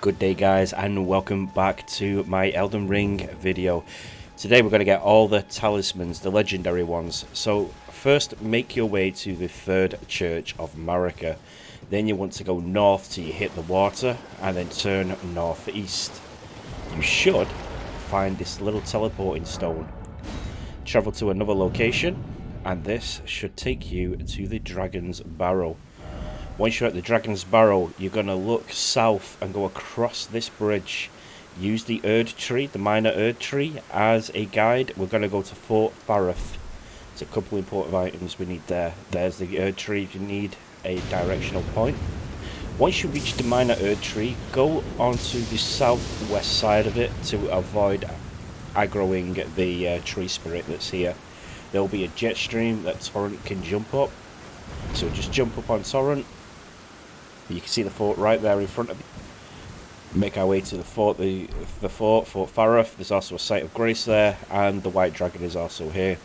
Good day guys, and welcome back to my Elden Ring video. Today we're going to get all the talismans, the legendary ones. So first make your way to the third church of Marika. Then you want to go north till you hit the water and then turn northeast. You should find this little teleporting stone. Travel to another location and this should take you to the Dragon's Barrow. Once you're at the Dragon's Barrow, you're going to look south and go across this bridge. Use the Erd tree, the minor Erd tree, as a guide. We're going to go to Fort Fareth. It's a couple of important items we need there. There's the Erd tree if you need a directional point. Once you reach the minor Erd tree, go onto the southwest side of it to avoid aggroing the tree spirit that's here. There will be a jet stream that Torrent can jump up. So just jump up on Torrent. You can see the fort right there in front of you. Make our way to the fort, Fort Fareth. There's also a site of grace there, and the white dragon is also here.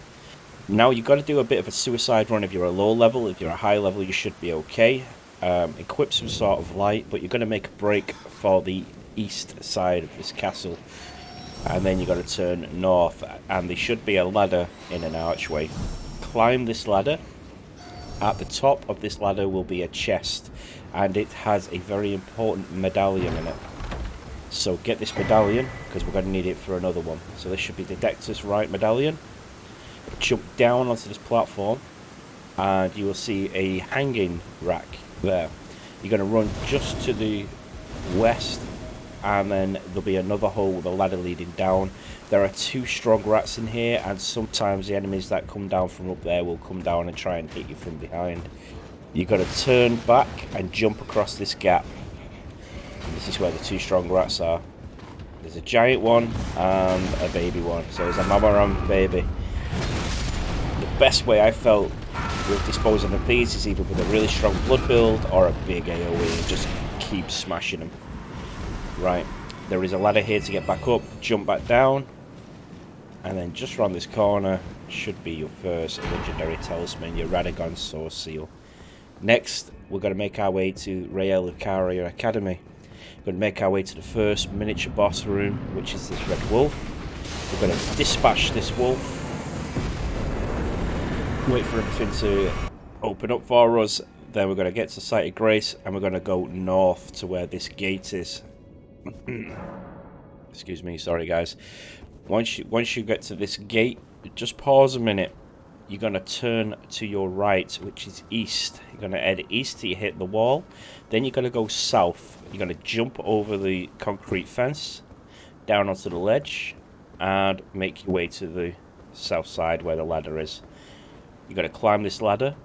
Now you've got to do a bit of a suicide run if you're a low level. If you're a high level, you should be okay. Equip some sort of light, but you're going to make a break for the east side of this castle, and then you've got to turn north, and there should be a ladder in an archway. Climb this ladder. At the top of this ladder will be a chest, and it has a very important medallion in it. So get this medallion, because we're going to need it for another one. So this should be the Dexter's right medallion. Jump down onto this platform, and you will see a hanging rack there. You're going to run just to the west, and then there'll be another hole with a ladder leading down. There are two strong rats in here, and sometimes the enemies that come down from up there will come down and try and hit you from behind. You've got to turn back and jump across this gap. This is where the two strong rats are. There's a giant one and a baby one. So there's a mama and baby. The best way I felt with disposing of these is either with a really strong blood build or a big AoE and just keep smashing them. Right, there is a ladder here to get back up, jump back down, and then just around this corner should be your first legendary talisman, your Radagon Source Seal. Next, we're going to make our way to Rael Lucaria Academy. We're going to make our way to the first miniature boss room, which is this red wolf. We're going to dispatch this wolf, wait for everything to open up for us, then we're going to get to the site of grace, and we're going to go north to where this gate is. Excuse me, sorry guys. Once you get to this gate, just pause a minute. You're going to turn to your right, which is east. You're going to head east till you hit the wall. Then you're going to go south. You're going to jump over the concrete fence, down onto the ledge, and make your way to the south side where the ladder is. You're going to climb this ladder.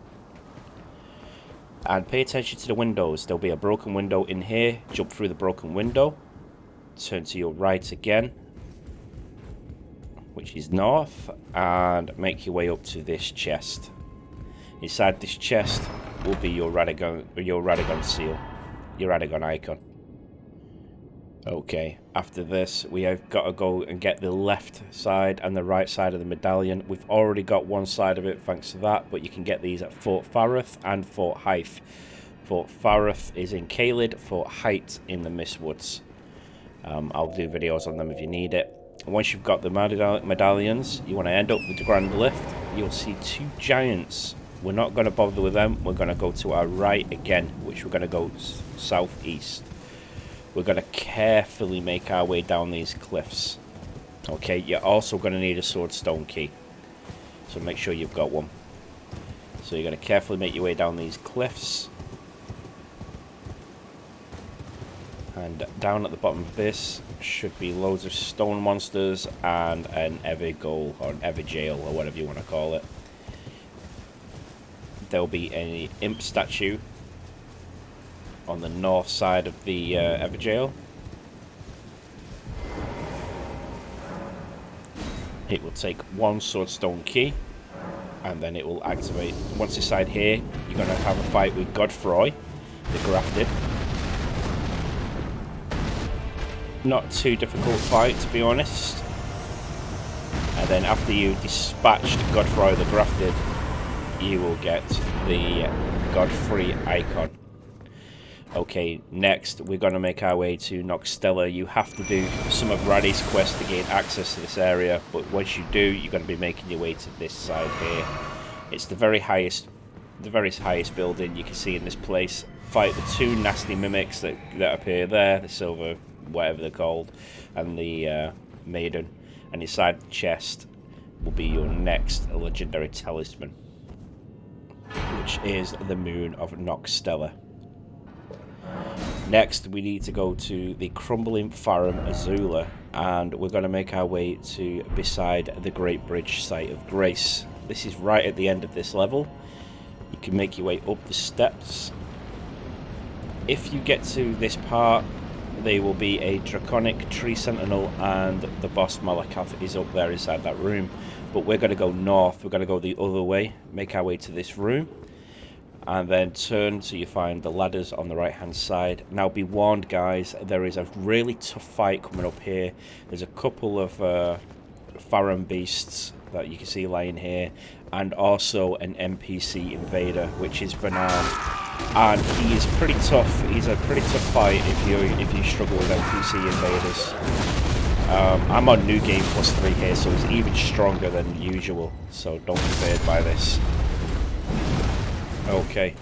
And pay attention to the windows. There'll be a broken window in here. Jump through the broken window. Turn to your right again, which is north, and make your way up to this chest. Inside this chest will be your Radagon seal, your Radagon icon. Okay, after this we have got to go and get the left side and the right side of the medallion. We've already got one side of it thanks to that, but you can get these at Fort Fareth and Fort Hythe. Fort Fareth is in Caelid, Fort Hythe in the Mistwoods. I'll do videos on them if you need it. Once you've got the medallions, you want to end up with the grand lift. You'll see two giants. We're not going to bother with them. We're going to go to our right again, which we're going to go southeast. We're going to carefully make our way down these cliffs. Okay, you're also going to need a sword stone key, so make sure you've got one. So you're going to carefully make your way down these cliffs. And down at the bottom of this should be loads of stone monsters and an Evergoal or an Everjail or whatever you want to call it. There'll be an imp statue on the north side of the Everjail. It will take one swordstone key, and then it will activate. Once inside here, you're going to have a fight with Godfroy, the Grafted. Not too difficult fight, to be honest. And then after you dispatched Godfroy the Grafted, you will get the Godfrey icon. Okay, next we're going to make our way to Noxtella. You have to do some of Raddy's quest to gain access to this area, but once you do, you're going to be making your way to this side here. It's the very highest building you can see in this place. Fight the two nasty mimics that appear there, the silver, whatever they're called, and the maiden. And inside the chest will be your next legendary talisman, which is the Moon of Noxtella. Next, we need to go to the crumbling Farum Azula, and we're going to make our way to beside the Great Bridge Site of Grace. This is right at the end of this level. You can make your way up the steps. If you get to this part, there will be a Draconic Tree Sentinel, and the boss Malakath is up there inside that room. But we're going to go north. We're going to go the other way, make our way to this room, and then turn so you find the ladders on the right hand side. Now be warned guys, there is a really tough fight coming up here. There's a couple of Farum beasts that you can see lying here, and also an NPC invader, which is Vernal, and he is pretty tough. He's a pretty tough fight if you struggle with NPC invaders. I'm on New Game +3 here, so he's even stronger than usual, so don't be phased by this. Okay,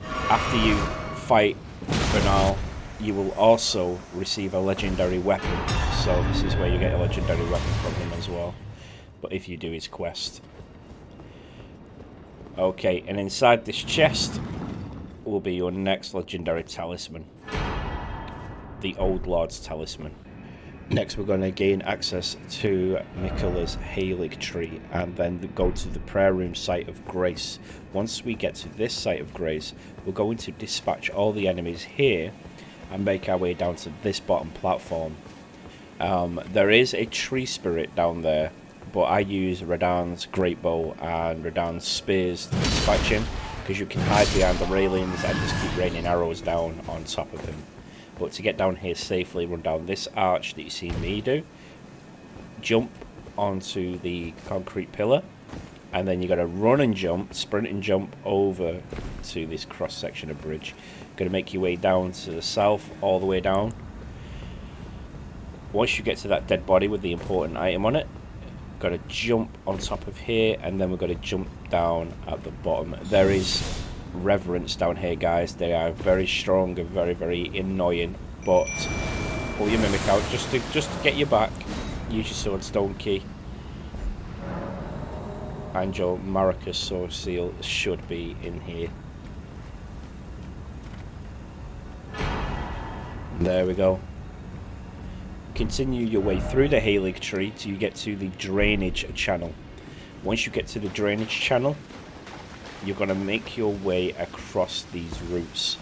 after you fight Vernal, you will also receive a legendary weapon, so this is where you get a legendary weapon from him as well, but if you do his quest. Okay, and inside this chest will be your next legendary talisman, the Old Lords Talisman. Next we're going to gain access to Miquella's Halig Tree, and then go to the prayer room site of Grace. Once we get to this site of Grace, we're going to dispatch all the enemies here and make our way down to this bottom platform. There is a tree spirit down there, but I use Radahn's great bow and Radahn's spears to dispatch him, because you can hide behind the railings and just keep raining arrows down on top of him. But to get down here safely, run down this arch that you see me do, jump onto the concrete pillar, and then you got to run and jump, sprint and jump over to this cross section of bridge. Going to make your way down to the south, all the way down. Once you get to that dead body with the important item on it, got to jump on top of here, and then we're going to jump down at the bottom. There is reverence down here guys. They are very strong and very, very annoying, but pull your mimic out just to get you back. Use your sword stone key, and your Maracas sword seal should be in here. There we go. Continue your way through the Halig Tree till you get to the drainage channel. Once you get to the drainage channel, you're going to make your way across these routes.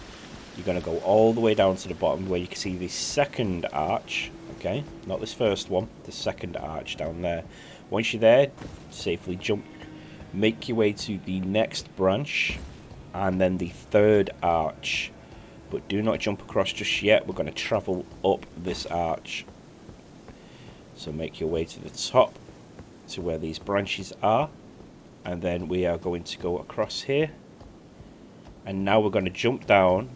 You're going to go all the way down to the bottom where you can see the second arch. Okay, not this first one, the second arch down there. Once you're there, safely jump, make your way to the next branch, and then the third arch. But do not jump across just yet. We're going to travel up this arch. So make your way to the top to where these branches are, and then we are going to go across here, and now we're going to jump down,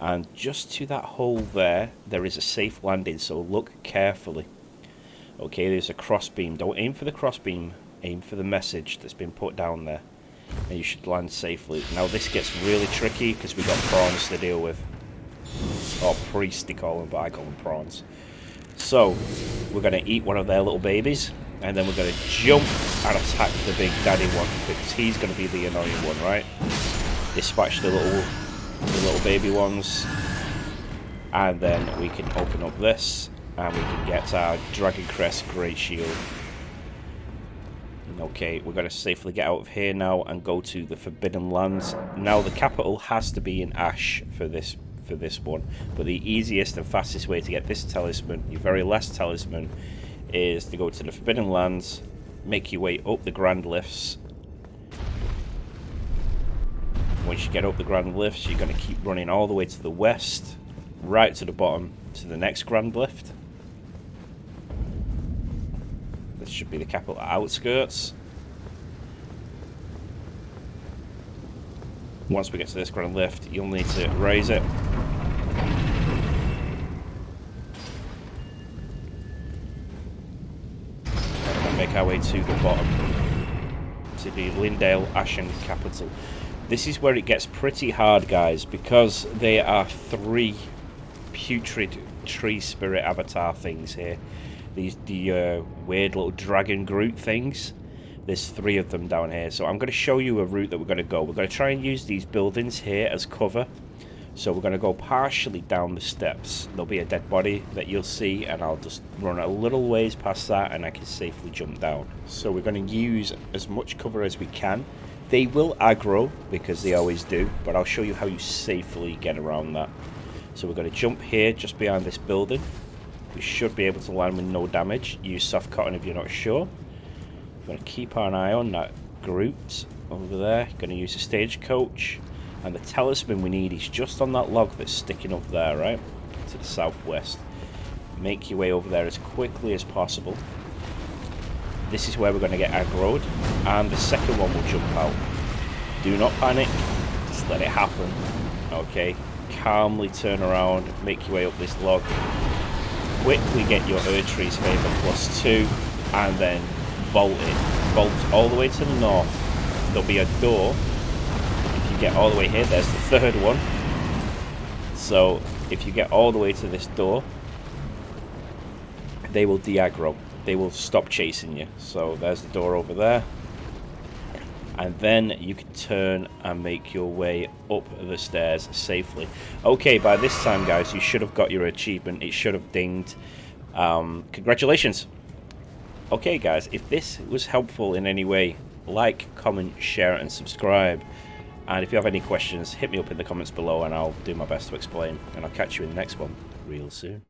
and just to that hole there is a safe landing, so look carefully. Okay, there's a crossbeam. Don't aim for the crossbeam, aim for the message that's been put down there, and you should land safely. Now this gets really tricky because we've got prawns to deal with, or priests they call them, but I call them prawns. So we're going to eat one of their little babies, and then we're going to jump and attack the big daddy one, because he's going to be the annoying one, right? Dispatch the little baby ones, and then we can open up this, and we can get our Dragon Crest Great Shield. Okay, we're going to safely get out of here now and go to the Forbidden Lands. Now the capital has to be in Ash for this one, but the easiest and fastest way to get this talisman, your very last talisman, is to go to the Forbidden Lands, make your way up the Grand Lifts. Once you get up the Grand Lifts, you're going to keep running all the way to the west, right to the bottom, to the next Grand Lift. This should be the capital outskirts. Once we get to this Grand Lift, you'll need to raise it, make our way to the bottom, to the Lindale Ashen Capital. This is where it gets pretty hard, guys, because there are 3 putrid tree spirit avatar things here. The weird little dragon Groot things. There's 3 of them down here. So I'm going to show you a route that we're going to go. We're going to try and use these buildings here as cover. So we're going to go partially down the steps. There'll be a dead body that you'll see, and I'll just run a little ways past that and I can safely jump down. So we're going to use as much cover as we can. They will aggro, because they always do, but I'll show you how you safely get around that. So we're going to jump here just behind this building. We should be able to land with no damage. Use soft cotton if you're not sure. We're going to keep an eye on that Groot over there. Going to use a stagecoach. And the talisman we need is just on that log that's sticking up there, right? To the southwest. Make your way over there as quickly as possible. This is where we're going to get aggroed, and the second one will jump out. Do not panic, just let it happen. Okay, calmly turn around, make your way up this log. Quickly get your Erdtree's Favour +2, and then bolt it. Bolt all the way to the north. There'll be a door. If you get all the way here, there's the 3rd one. So if you get all the way to this door, they will de-aggro. They will stop chasing you. So there's the door over there, and then you can turn and make your way up the stairs safely. Okay, by this time, guys, you should have got your achievement. It should have dinged. Congratulations. Okay, guys, if this was helpful in any way, like, comment, share, and subscribe. And if you have any questions, hit me up in the comments below and I'll do my best to explain. And I'll catch you in the next one real soon.